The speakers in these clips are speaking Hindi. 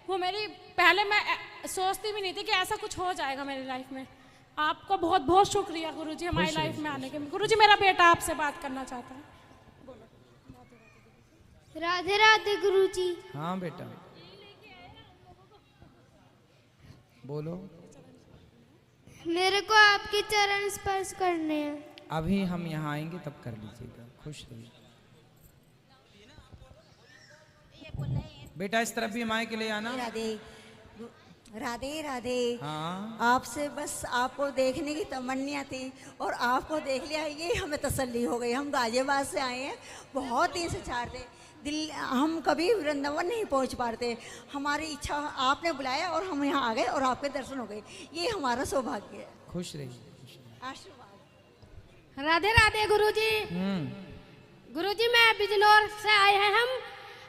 वो मेरी पहले मैं सोचती भी नहीं थी कि ऐसा कुछ हो जाएगा मेरी लाइफ में। आपका बहुत बहुत शुक्रिया गुरुजी हमारी लाइफ में आने के। गुरुजी मेरा बेटा आपसे बात करना चाहता है। राधे राधे गुरुजी। हाँ बेटा बोलो। मेरे को आपके चरण स्पर्श करने हैं। अभी हम यहाँ आएंगे तब कर लीजिएगा। खुश रहिए बेटा। इस तरफ भी माए के लिए आना। राधे राधे राधे। हाँ आपसे बस आपको देखने की तमन्ना थी और आपको देख लिया, ये हमें तसल्ली हो गई। हम गाजियाबाद से आए हैं, बहुत ही इंतजार थे। दिल हम कभी वृंदावन नहीं पहुंच पाते, हमारी इच्छा आपने बुलाया और हम यहाँ आ गए और आपके दर्शन हो गए। ये हमारा सौभाग्य है। खुश रहिए। आशीर्वाद। राधे राधे गुरुजी। गुरुजी मैं बिजनौर से आए हैं हम,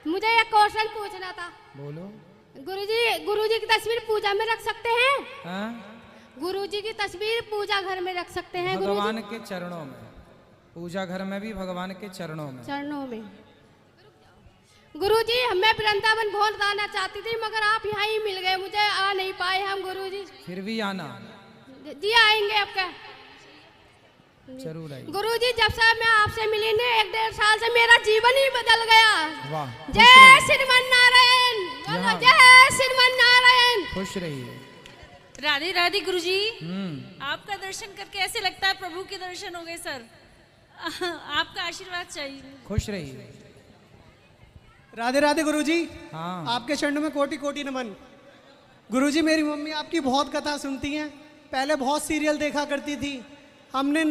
मुझे एक क्वेश्चन पूछना था। बोलो। गुरुजी की तस्वीर पूजा में रख सकते हैं? हाँ? गुरुजी की तस्वीर पूजा घर में रख सकते हैं? भगवान के चरणों में, पूजा घर में भी भगवान के चरणों में। गुरुजी मैं वृंदावन बहुत आना चाहती थी मगर आप यहाँ ही मिल गए, मुझे आ नहीं पाए हम गुरुजी। फिर भी आना। जी आएंगे आपका जरूर आइए। गुरुजी जब से मैं आपसे मिली ने 1-1.5 साल से मेरा जीवन ही बदल गया। वाह। जय श्रीमन नारायण। जय श्रीमन नारायण। खुश रहिए। राधे राधे गुरुजी। आपका दर्शन करके ऐसे लगता है प्रभु के दर्शन हो गए सर। आपका आशीर्वाद चाहिए। खुश रहिए। राधे राधे गुरुजी। हाँ। आपके चरणों में कोटि कोटि नमन। गुरुजी मेरी मम्मी आपकी बहुत कथा सुनती हैं, पहले बहुत सीरियल देखा करती थी, हमने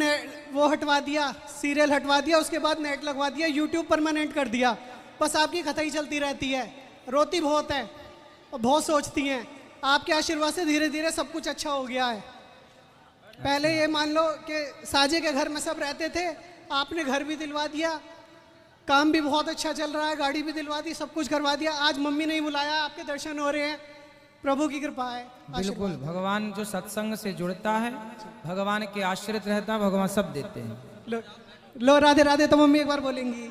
वो हटवा दिया, सीरियल हटवा दिया, उसके बाद नेट लगवा दिया, यूट्यूब परमानेंट कर दिया। बस आपकी कथा ही चलती रहती है, रोती बहुत है और बहुत सोचती हैं। आपके आशीर्वाद से धीरे धीरे सब कुछ अच्छा हो गया है। पहले ये मान लो कि साजे के घर में सब रहते थे, आपने घर भी दिलवा दिया, काम भी बहुत अच्छा चल रहा है, गाड़ी भी दिलवा दी, सब कुछ करवा दिया। आज मम्मी ने ही बुलाया, आपके दर्शन हो रहे हैं, प्रभु की कृपा है। बिल्कुल। भगवान जो सत्संग से जुड़ता है, भगवान के आश्रित रहता है, भगवान सब देते हैं। लो राधे राधे तो मम्मी एक बार बोलेंगी।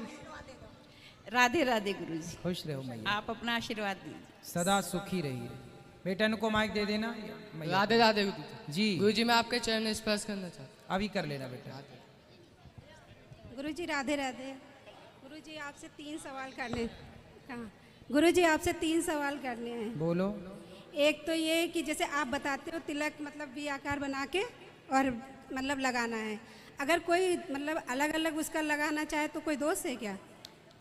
राधे राधे गुरुजी। खुश रहो मैया। आप अपना आशीर्वाद दीजिए। सदा सुखी रहिए। बेटा इनको माइक दे देना। राधे राधे जी। गुरुजी मैं आपके चरण स्पर्श करना चाहता हूँ। अभी कर लेना बेटा। गुरुजी राधे राधे। गुरुजी आपसे 3 सवाल करने। कहाँ? गुरुजी आपसे 3 सवाल करने हैं। बोलो। एक तो ये कि जैसे आप बताते हो तिलक मतलब वी आकार बना के और मतलब लगाना है, अगर कोई मतलब अलग अलग उसका लगाना चाहे तो कोई दोष है क्या?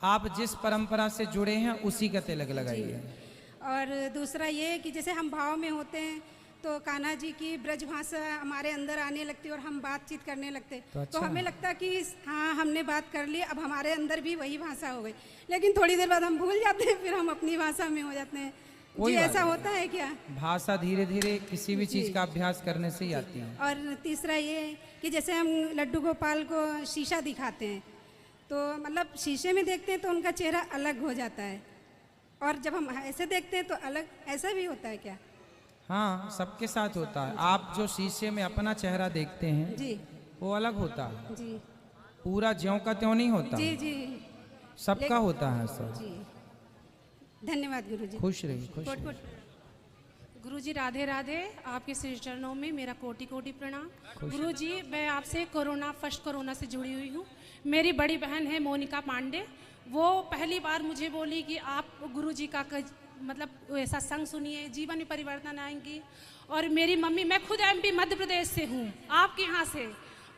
आप जिस परंपरा से जुड़े हैं उसी का तिलक लगाइए। और दूसरा ये कि जैसे हम भाव में होते हैं तो कान्हा जी की ब्रज भाषा हमारे अंदर आने लगती है और हम बातचीत करने लगते हैं, अच्छा। तो हमें लगता है कि हाँ हमने बात कर ली, अब हमारे अंदर भी वही भाषा हो गई, लेकिन थोड़ी देर बाद हम भूल जाते हैं, फिर हम अपनी भाषा में हो जाते हैं। जी ऐसा होता है क्या? भाषा धीरे धीरे किसी भी चीज का अभ्यास करने से ही आती है। और तीसरा ये कि जैसे हम लड्डू गोपाल को शीशा दिखाते हैं तो मतलब शीशे में देखते हैं तो उनका चेहरा अलग हो जाता है, और जब हम ऐसे देखते हैं तो अलग, ऐसा भी होता है क्या? हाँ सबके साथ होता है। आप जो शीशे में अपना चेहरा देखते हैं जी वो अलग होता है, जी पूरा ज्यों का त्यों नहीं होता। जी जी सबका होता है सर। जी। धन्यवाद गुरुजी। खुश रहिए। खुश रहिए। गुरुजी राधे राधे। आपके श्री चरणों में मेरा कोटि कोटि प्रणाम। गुरुजी मैं आपसे फर्स्ट कोरोना से जुड़ी हुई हूँ। मेरी बड़ी बहन है मोनिका पांडे, वो पहली बार मुझे बोली कि आप गुरुजी का मतलब ऐसा संग सुनिए, जीवन में परिवर्तन आएंगी। और मेरी मम्मी, मैं खुद एमपी मध्य प्रदेश से हूँ, आपके यहाँ से,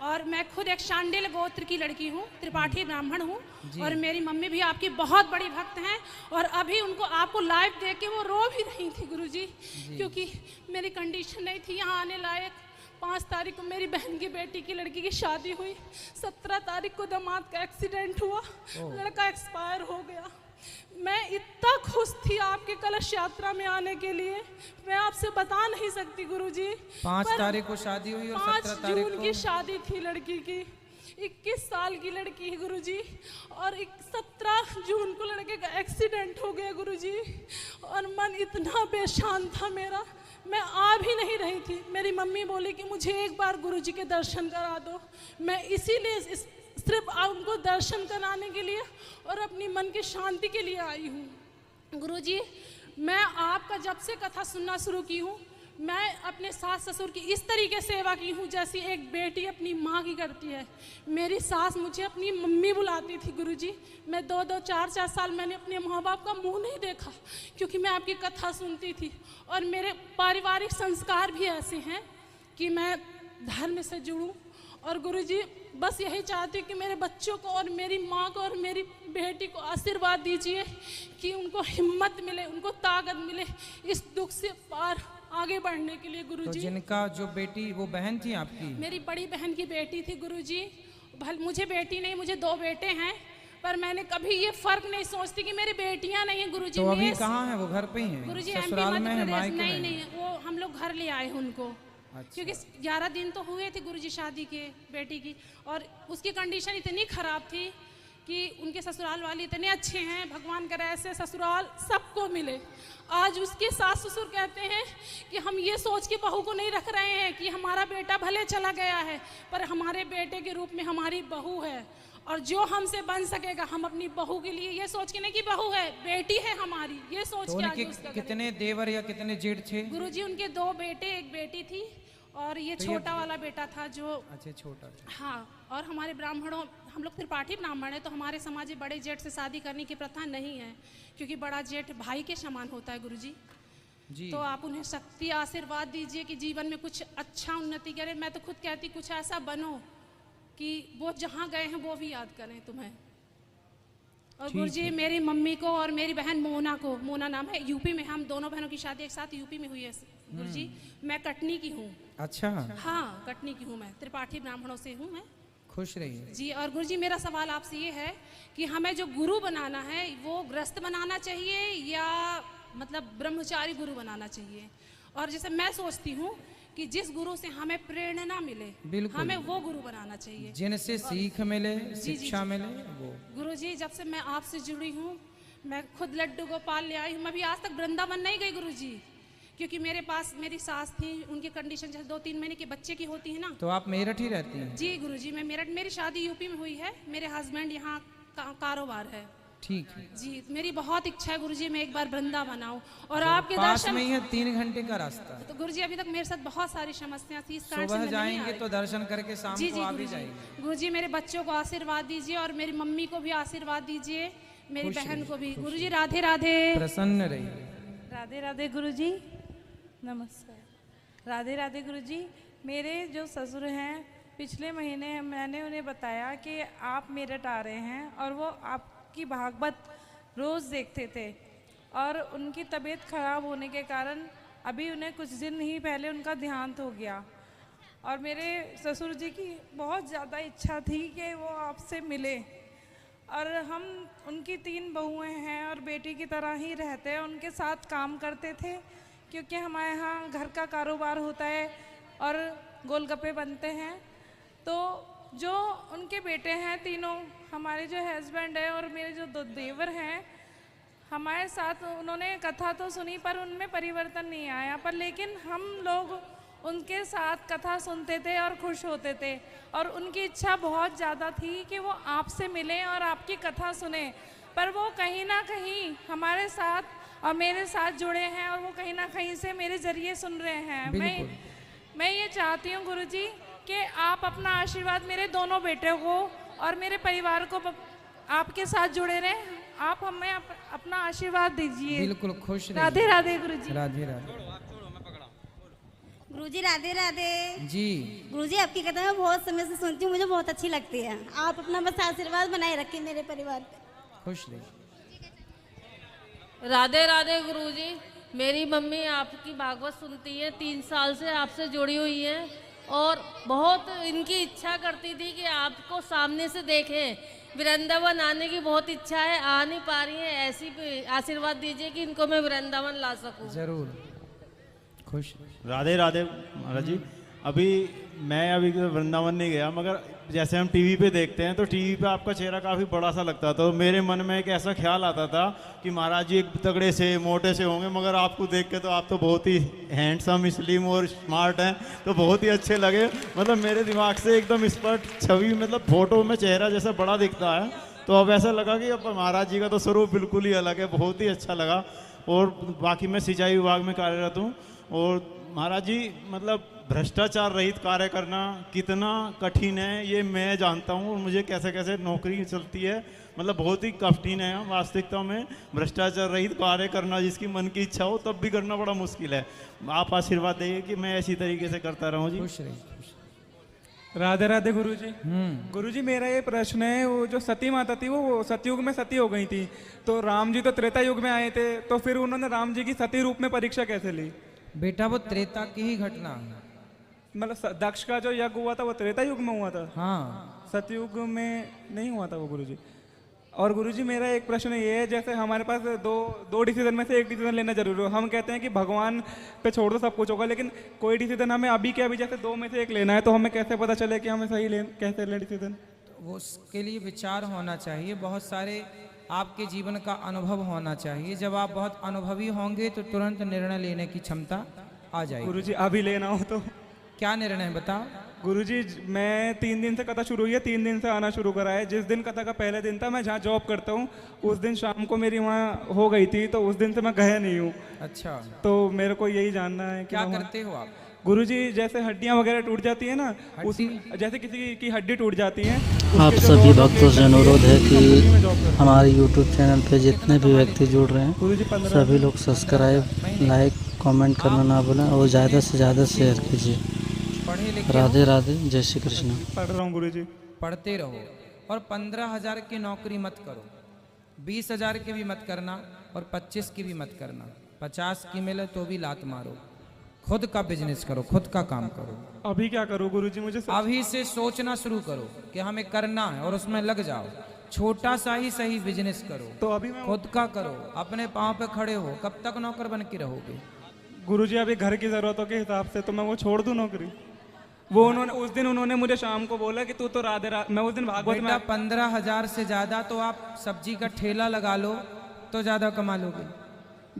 और मैं खुद एक शांडिल गोत्र की लड़की हूँ, त्रिपाठी ब्राह्मण हूँ, और मेरी मम्मी भी आपकी बहुत बड़ी भक्त हैं। और अभी उनको आपको लाइव देख के वो रो भी रही थी गुरुजी, क्योंकि मेरी कंडीशन नहीं थी यहाँ आने लायक। 5 तारीख को मेरी बहन की बेटी की लड़की की शादी हुई, 17 तारीख को दामाद का एक्सीडेंट हुआ, लड़का एक्सपायर हो गया। मैं इतना खुश थी आपके कलश यात्रा में आने के लिए, मैं आपसे बता नहीं सकती गुरुजी। 5 तारीख को शादी हुई और 17 तारीख 5 जून की शादी थी लड़की की, 21 साल की लड़की है गुरुजी, और 17 जून को लड़के का एक्सीडेंट हो गया गुरुजी। और मन इतना बेशान था मेरा, मैं आ भी नहीं रही थी। मेरी मम्मी बोली कि मुझे एक बार गुरुजी के दर्शन करा दो। मैं इसीलिए सिर्फ उनको दर्शन कराने के लिए और अपनी मन की शांति के लिए आई हूँ। गुरुजी मैं आपका आपका जब से कथा सुनना शुरू की हूँ, मैं अपने सास ससुर की इस तरीके से सेवा की हूँ जैसी एक बेटी अपनी माँ की करती है। मेरी सास मुझे अपनी मम्मी बुलाती थी गुरुजी। मैं 2-2, 4-4 साल मैंने अपने माँ बाप का मुंह नहीं देखा, क्योंकि मैं आपकी कथा सुनती थी। और मेरे पारिवारिक संस्कार भी ऐसे हैं कि मैं धर्म से जुड़ूं। और गुरुजी बस यही चाहती हूँ कि मेरे बच्चों को और मेरी माँ को और मेरी बेटी को आशीर्वाद दीजिए कि उनको हिम्मत मिले, उनको ताकत मिले इस दुख से पार आगे बढ़ने के लिए गुरुजी। तो जिनका जो बेटी, वो बहन थी आपकी? मेरी बड़ी बहन की बेटी थी गुरुजी। मुझे बेटी नहीं, मुझे 2 बेटे हैं, पर मैंने कभी ये फर्क नहीं सोचती कि मेरी बेटियां नहीं है गुरुजी। तो अभी कहाँ है वो? घर पे ही है? गुरुजी ससुराल में है, मायके में? नहीं, वो हम लोग घर ले आए हैं उनको। अच्छा। क्योंकि 11 दिन तो हुए थे गुरुजी शादी के बेटी की, और उसकी कंडीशन इतनी खराब थी कि उनके ससुराल वाले इतने अच्छे हैं, भगवान करे ऐसे ससुराल सबको मिले। आज उसके सास ससुर कहते हैं कि हम ये सोच के बहू को नहीं रख रहे हैं कि हमारा बेटा भले चला गया है, पर हमारे बेटे के रूप में हमारी बहू है, और जो हमसे बन सकेगा हम अपनी बहू के लिए ये सोच के नहीं कि बहू है, बेटी है हमारी, ये सोच तो के उनके उसका कितने देवर या कितने जेठ थे? गुरुजी उनके 2 बेटे, 1 बेटी थी, और ये तो छोटा वाला बेटा था जो। अच्छा, छोटा। हाँ, और हमारे ब्राह्मणों, हम लोग त्रिपाठी ब्राह्मण हैं, तो हमारे समाज में बड़े जेठ से शादी करने की प्रथा नहीं है, क्योंकि बड़ा जेठ भाई के समान होता है गुरुजी जी। तो आप उन्हें शक्ति आशीर्वाद दीजिए कि जीवन में कुछ अच्छा उन्नति करें। मैं तो खुद कहती कुछ ऐसा बनो कि वो जहाँ गए हैं वो भी याद करें तुम्हें। और गुरुजी मेरी मम्मी को और मेरी बहन मोना को, मोना नाम है, यूपी में, हम दोनों बहनों की शादी एक साथ यूपी में हुई है गुरुजी। मैं कटनी की हूँ। अच्छा। हाँ, कटनी की हूँ मैं, त्रिपाठी ब्राह्मणों से हूँ मैं। खुश रहिए जी। और गुरुजी मेरा सवाल आपसे ये है कि हमें जो गुरु बनाना है वो गृहस्थ बनाना चाहिए या मतलब ब्रह्मचारी गुरु बनाना चाहिए? और जैसे मैं सोचती हूँ कि जिस गुरु से हमें प्रेरणा मिले, हमें वो गुरु बनाना चाहिए, जिनसे सीख मिले, शिक्षा मिले वो। गुरुजी जब से मैं आपसे जुड़ी हूँ, मैं खुद लड्डू गोपाल ले आई हूँ। मैं भी आज तक वृंदावन नहीं गई गुरुजी, क्योंकि मेरे पास मेरी सास थी, उनकी कंडीशन जैसे 2-3 महीने के बच्चे की होती है ना। तो आप मेरठ ही रहती हैं? जी गुरुजी, मैं मेरठ, मेरी शादी यूपी में हुई है, मेरे हस्बैंड यहाँ कारोबार है। ठीक है जी। मेरी बहुत इच्छा है गुरुजी मैं एक बार वृंदावन आऊँ और आपके पास दर्शन में ही है, 3 घंटे का रास्ता। तो गुरुजी अभी तक मेरे साथ बहुत सारी समस्या थी, इस कारण से सुबह मैं नहीं जाएंगे आई। तो दर्शन करके शाम जी को जी आ भी गुरुजी। जाएंगे। गुरुजी मेरे बच्चों को आशीर्वाद दीजिए और मेरी मम्मी को भी आशीर्वाद दीजिए, मेरी बहन को भी। गुरुजी राधे राधे। प्रसन्न रहिए। राधे राधे गुरुजी, नमस्कार। राधे राधे गुरुजी। मेरे जो ससुर हैं, पिछले महीने मैंने उन्हें बताया कि आप मेरठ आ रहे हैं और वो आपकी भागवत रोज़ देखते थे, और उनकी तबीयत ख़राब होने के कारण अभी उन्हें कुछ दिन ही पहले उनका देहांत हो गया। और मेरे ससुर जी की बहुत ज़्यादा इच्छा थी कि वो आपसे मिले, और हम उनकी 3 बहुएं हैं और बेटी की तरह ही रहते हैं, उनके साथ काम करते थे, क्योंकि हमारे यहाँ घर का कारोबार होता है और गोलगप्पे बनते हैं। तो जो उनके बेटे हैं तीनों, हमारे जो हस्बैंड है और मेरे जो 2 देवर हैं, हमारे साथ उन्होंने कथा तो सुनी पर उनमें परिवर्तन नहीं आया, पर लेकिन हम लोग उनके साथ कथा सुनते थे और खुश होते थे, और उनकी इच्छा बहुत ज़्यादा थी कि वो आपसे मिलें और आपकी कथा सुने, पर वो कहीं ना कहीं हमारे साथ और मेरे साथ जुड़े हैं और वो कहीं ना कहीं से मेरे ज़रिए सुन रहे हैं। मैं ये चाहती हूँ गुरुजी कि आप अपना आशीर्वाद मेरे दोनों बेटों को और मेरे परिवार को आपके साथ जुड़े रहें। आप हमें अपना आशीर्वाद दीजिए। बिल्कुल खुश रहिए। राधे राधे गुरुजी। राधे राधे। गुरुजी राधे राधे। जी गुरुजी आपकी कथा मैं बहुत समय से सुनती हूँ, मुझे बहुत अच्छी लगती है। आप अपना बस आशीर्वाद बनाए रखें मेरे परिवार पे। खुश रहिए। राधे राधे गुरुजी। मेरी मम्मी आपकी भागवत सुनती है, 3 साल से आपसे जुड़ी हुई है, और बहुत इनकी इच्छा करती थी कि आपको सामने से देखें। वृंदावन आने की बहुत इच्छा है, आ नहीं पा रही है, ऐसी आशीर्वाद दीजिए कि इनको मैं वृंदावन ला सकूं। जरूर। खुश। राधे राधे महाराज जी। मैं वृंदावन नहीं गया, मगर जैसे हम टीवी पे देखते हैं तो टीवी पे आपका चेहरा काफ़ी बड़ा सा लगता था, तो मेरे मन में एक ऐसा ख्याल आता था कि महाराज जी एक तगड़े से मोटे से होंगे, मगर आपको देख के तो आप तो बहुत ही हैंडसम, स्लिम और स्मार्ट हैं, तो बहुत ही अच्छे लगे। मतलब मेरे दिमाग से एकदम स्पष्ट छवि, मतलब फोटो में चेहरा जैसा बड़ा दिखता है, तो अब ऐसा लगा कि अब महाराज जी का तो स्वरूप बिल्कुल ही अलग है, बहुत ही अच्छा लगा। और बाकी मैं सिंचाई विभाग में कार्यरत हूँ। और महाराज जी मतलब भ्रष्टाचार रहित कार्य करना कितना कठिन है ये मैं जानता हूँ, और मुझे कैसे कैसे नौकरी चलती है, मतलब बहुत ही कठिन है वास्तविकता में भ्रष्टाचार रहित कार्य करना। जिसकी मन की इच्छा हो तब भी करना बड़ा मुश्किल है। आप आशीर्वाद देंगे कि मैं ऐसी तरीके से करता रहूँ जी। खुश रहिए। राधे राधे गुरुजी। गुरुजी मेरा ये प्रश्न है, वो जो सती माता थी वो सतयुग में सती हो गई थी, तो राम जी तो त्रेता युग में आए थे, तो फिर उन्होंने राम जी की सती रूप में परीक्षा कैसे ली? बेटा वो त्रेता की ही घटना है। मतलब दक्ष का जो यज्ञ हुआ था वो त्रेता युग में हुआ था? हाँ। सतयुग में नहीं हुआ था वो गुरुजी। और गुरुजी मेरा एक प्रश्न ये है, जैसे हमारे पास दो डिसीजन में से एक डिसीजन लेना जरूरी हो। हम कहते हैं कि भगवान पे छोड़ दो सब कुछ होगा, लेकिन कोई डिसीजन हमें अभी के अभी जैसे दो में से एक लेना है, तो हमें कैसे पता चले कि हमें सही कैसे लें डिसीजन? वो उसके लिए विचार होना चाहिए, बहुत सारे आपके जीवन का अनुभव होना चाहिए। जब आप बहुत अनुभवी होंगे तो तुरंत निर्णय लेने की क्षमता आ जाएगी। गुरुजी अभी लेना हो तो क्या निर्णय बताओ? गुरुजी मैं 3 दिन से कथा शुरू हुई है, 3 दिन से आना शुरू करा है। जिस दिन कथा का पहले दिन था, मैं जहाँ जॉब करता हूँ उस दिन शाम को मेरी वहाँ हो गई थी, तो उस दिन से मैं गया नहीं हूँ। अच्छा। तो मेरे को यही जानना है कि क्या करते हो आप? गुरुजी जैसे हड्डियाँ वगैरह टूट जाती है ना, जैसे किसी की हड्डी टूट जाती है। आप सभी भक्तों से अनुरोध है कि हमारे YouTube चैनल पे जितने भी व्यक्ति जुड़ रहे हैं सभी लोग सब्सक्राइब, लाइक, कमेंट करना ना भूलें और ज़्यादा से ज़्यादा शेयर कीजिए। राधे राधे, जय श्री कृष्ण। पढ़ रहा हूँ गुरुजी। पढ़ते रहो और 15,000 की नौकरी मत करो, 20,000 की भी मत करना और 25 की भी मत करना। 50 की मिले तो भी लात मारो। खुद का बिजनेस करो, खुद का काम करो। अभी क्या करूँ गुरुजी? मुझे अभी से सोचना शुरू करो कि हमें करना है और उसमें लग जाओ। छोटा सा ही सही बिजनेस करो, तो अभी मैं खुद का करो, अपने पाँव पे खड़े हो। कब तक नौकर बन के रहोगे? गुरुजी अभी घर की जरूरतों के हिसाब से तो मैं वो छोड़ दूं नौकरी? वो उस दिन उन्होंने मुझे शाम को बोला कि तू तो राधे मैं उस दिन भागवत में 15,000 से ज्यादा तो आप सब्जी का ठेला लगा लो तो ज्यादा कमा लोगे।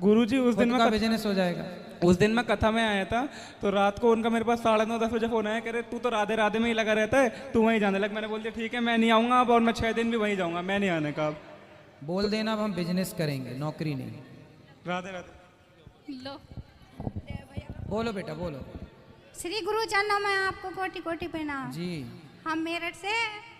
गुरुजी उस दिन का बिजनेस हो जाएगा। उस दिन मैं कथा में आया था, तो रात को उनका मेरे पास 9:30-10 बजे फोन आया, कह रहे तू तो राधे राधे में ही लगा रहता है, तू वहीं जाने लग। मैंने बोल दिया ठीक है मैं नहीं आऊँगा अब, और मैं 6 दिन भी वहीं जाऊँगा, मैं नहीं आने का। बोल देना अब हम बिजनेस करेंगे, नौकरी नहीं। राधे राधे। लो बोलो बेटा बोलो। श्री गुरु चरणों में आपको कोटि कोटि प्रणाम जी। हम मेरठ से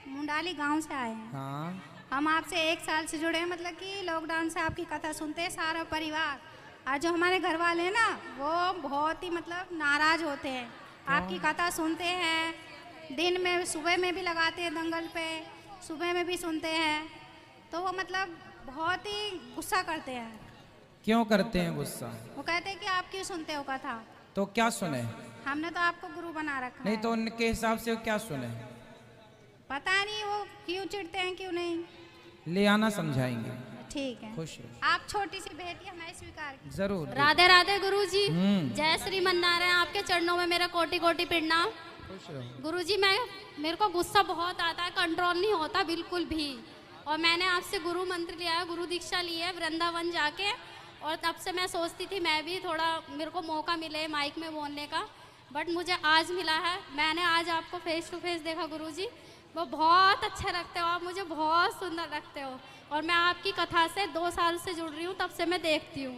मुंडाली गांव से आए हैं। हाँ। हम आपसे 1 साल से जुड़े हैं, मतलब कि लॉकडाउन से आपकी कथा सुनते हैं सारा परिवार। आज जो हमारे घर वाले हैं ना वो बहुत ही मतलब नाराज होते हैं। आपकी कथा सुनते हैं, दिन में सुबह में भी लगाते हैं दंगल पे, सुबह में भी सुनते हैं, तो वो मतलब बहुत ही गुस्सा करते हैं। क्यों करते हैं गुस्सा? वो कहते हैं कि आप क्यों सुनते हो कथा? तो क्या सुने? हमने तो आपको गुरु बना रखा है। नहीं तो उनके हिसाब से क्या सुने? पता नहीं वो क्यों चिढ़ते हैं क्यों नहीं। ले आना समझाएंगे। ठीक है। खुश रहो। आप छोटी सी बेटी हमें स्वीकार कीजिए। जरूर। राधे राधे गुरुजी। जय श्री मन्नारायण। आपके चरणों में मेरा कोटि कोटि प्रणाम। गुरुजी मेरे को गुस्सा बहुत आता है, कंट्रोल नहीं होता बिल्कुल भी। और मैंने आपसे गुरु मंत्र लिया है, गुरु दीक्षा ली है वृंदावन जाके, और तब से मैं सोचती थी मैं भी थोड़ा मेरे को मौका मिले माइक में बोलने का, बट मुझे आज मिला है। मैंने आज आपको फेस टू फेस देखा गुरुजी, वो बहुत अच्छे लगते हो आप, मुझे बहुत सुंदर लगते हो। और मैं आपकी कथा से 2 साल से जुड़ रही हूँ, तब से मैं देखती हूँ।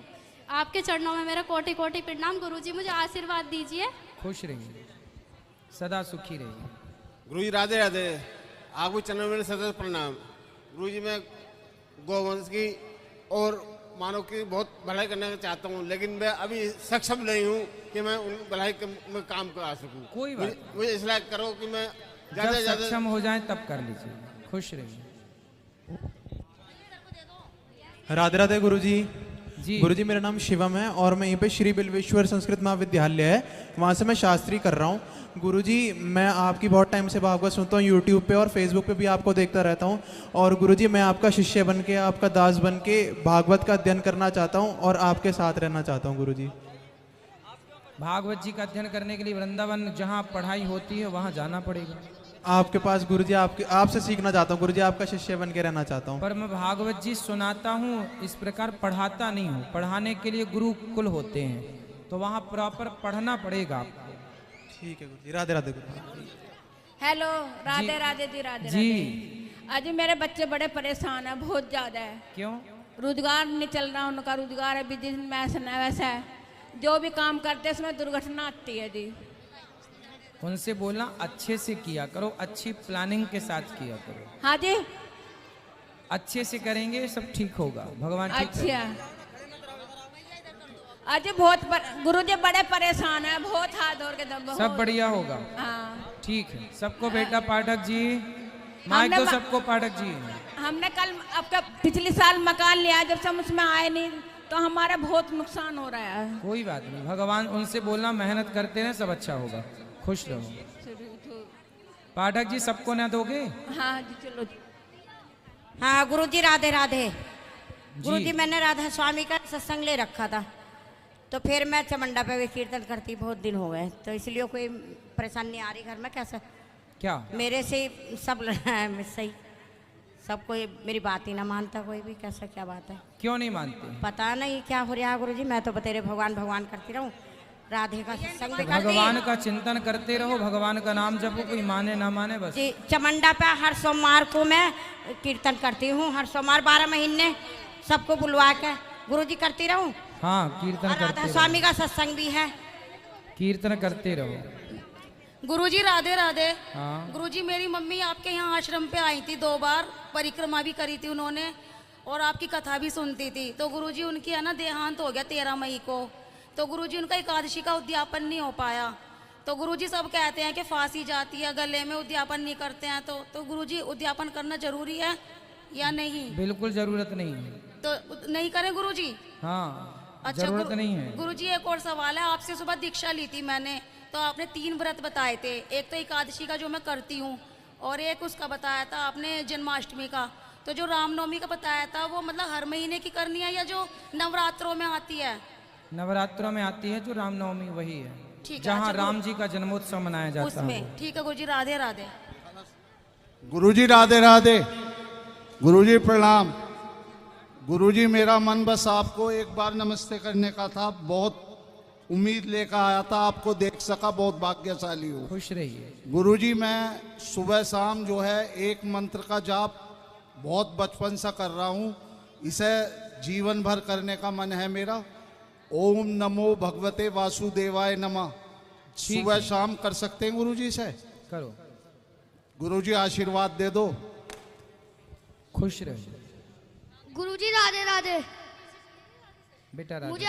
आपके चरणों में मेरा कोटि कोटि प्रणाम। गुरुजी मुझे आशीर्वाद दीजिए। खुश रहिए, सदा सुखी रहिए। गुरुजी राधे राधे। आपको चरणों में सदा प्रणाम। गुरुजी मैं गौवंश की और मानव की बहुत भलाई करना चाहता हूँ, लेकिन मैं अभी सक्षम नहीं हूँ कि मैं उन भलाई में काम कर सकूँ। कोई बात मुझे इसलिए करो कि मैं जब सक्षम हो जाए तब कर लीजिए। खुश रहिए। राधे राधे गुरुजी। जी। गुरुजी मेरा नाम शिवम है और मैं यहीं पे श्री बिल्वेश्वर संस्कृत महाविद्यालय है, वहाँ से मैं शास्त्री कर रहा हूँ। गुरुजी मैं आपकी बहुत टाइम से भागवत सुनता हूँ, यूट्यूब पे और फेसबुक पे भी आपको देखता रहता हूँ। और गुरुजी मैं आपका शिष्य बन के, आपका दास बन के भागवत का अध्ययन करना चाहता हूँ और आपके साथ रहना चाहता हूँ गुरुजी। भागवत जी का अध्ययन करने के लिए वृंदावन जहाँ पढ़ाई होती है वहाँ जाना पड़ेगा। आपके पास गुरुजी, आपसे सीखना चाहता हूँ गुरुजी, आपका शिष्य बन के रहना चाहता हूँ। पर मैं भागवत जी सुनाता हूँ, इस प्रकार पढ़ाता नहीं हूँ। पढ़ाने के लिए गुरुकुल होते हैं, तो वहाँ प्रॉपर पढ़ना पड़ेगा आपको। ठीक है गुरुजी। राधे राधे गुरुजी। हेलो राधे राधे जी। राधे जी। राधे। आज मेरे बच्चे बड़े परेशान है, बहुत ज्यादा है। क्यों? रोजगार नहीं चल रहा, उनका रोजगार है बिजनेस में ऐसा न वैसा है, जो भी काम करते हैं उसमें दुर्घटना आती है जी। उनसे बोलना अच्छे से किया करो, अच्छी प्लानिंग के साथ किया करो। हाँ जी, अच्छे से करेंगे सब ठीक होगा, भगवान ठीक अच्छा। अजय बहुत गुरुजी बड़े परेशान है, बहुत हाथ धोर के दब। सब बढ़िया होगा। हाँ ठीक है सबको। बेटा पाठक जी माइक दो सबको। पाठक जी हमने कल आपका पिछले साल मकान लिया, जब से हम उसमें आए नहीं तो हमारा बहुत नुकसान हो रहा है। कोई बात नहीं, भगवान उनसे बोलना मेहनत करते रहे सब अच्छा होगा, खुश रहो। पाठक जी सबको ना दोगे? हाँ जी चलो। हाँ गुरुजी राधे राधे। गुरुजी मैंने राधा स्वामी का सत्संग ले रखा था, तो फिर मैं चमंडा पे भी कीर्तन करती, बहुत दिन हो गए, तो इसलिए कोई परेशानी आ रही घर में? कैसा क्या मेरे से सब सही, सब कोई मेरी बात ही ना मानता कोई भी, कैसा क्या बात है? क्यों नहीं मानते? पता नहीं क्या हो रहा है गुरुजी, मैं तो तेरे भगवान भगवान करती रहूं, राधे का सत्संग भी करती। भगवान का चिंतन करते रहो, भगवान का नाम जपो, कोई माने ना माने बस। जी चमंडा पे हर सोमवार को मैं कीर्तन करती हूँ, हर सोमवार 12 महीने सबको बुलवा के गुरुजी करती रहूं। हाँ कीर्तन करते राधा स्वामी का सत्संग भी है, कीर्तन करते रहो। गुरुजी राधे राधे। हाँ। गुरुजी मेरी मम्मी आपके यहाँ आश्रम पे आई थी 2 बार, परिक्रमा भी करी थी उन्होंने और आपकी कथा भी सुनती थी। तो गुरुजी उनकी है ना देहांत हो गया 13 मई को, तो गुरुजी उनका एकादशी का उद्यापन नहीं हो पाया। तो गुरुजी सब कहते हैं कि फांसी जाती है गले में, उद्यापन नहीं करते हैं, तो गुरुजी उद्यापन करना जरूरी है या नहीं? बिल्कुल जरूरत नहीं है। तो नहीं करें गुरुजी? हाँ अच्छा जरूरत नहीं है। गुरुजी एक और सवाल है, आपसे सुबह दीक्षा ली थी मैंने, तो आपने 3 व्रत बताए थे, एक तो एकादशी का जो मैं करती हूँ और एक उसका बताया था आपने जन्माष्टमी का। तो जो रामनवमी का बताया था वो मतलब हर महीने की करनी है या जो नवरात्रों में आती है? नवरात्रों में आती है जो रामनवमी वही है, ठीक है, जहाँ अच्छा, राम जी का जन्मोत्सव मनाया जाता है उसमें। ठीक है गुरुजी राधे राधे। गुरुजी राधे राधे। गुरुजी प्रणाम। गुरुजी मेरा मन बस आपको एक बार नमस्ते करने का था, बहुत उम्मीद लेकर आया था, आपको देख सका, बहुत भाग्यशाली हूँ। खुश रहिए। गुरुजी मैं सुबह शाम जो है एक मंत्र का जाप बहुत बचपन से कर रहा हूँ, इसे जीवन भर करने का मन है मेरा। ओम नमो भगवते वासुदेवाय नमः सुबह शाम कर सकते हैं गुरुजी से? करो। गुरुजी आशीर्वाद दे दो। खुश रहिए। गुरुजी राधे राधे। बेटा राधे। मुझे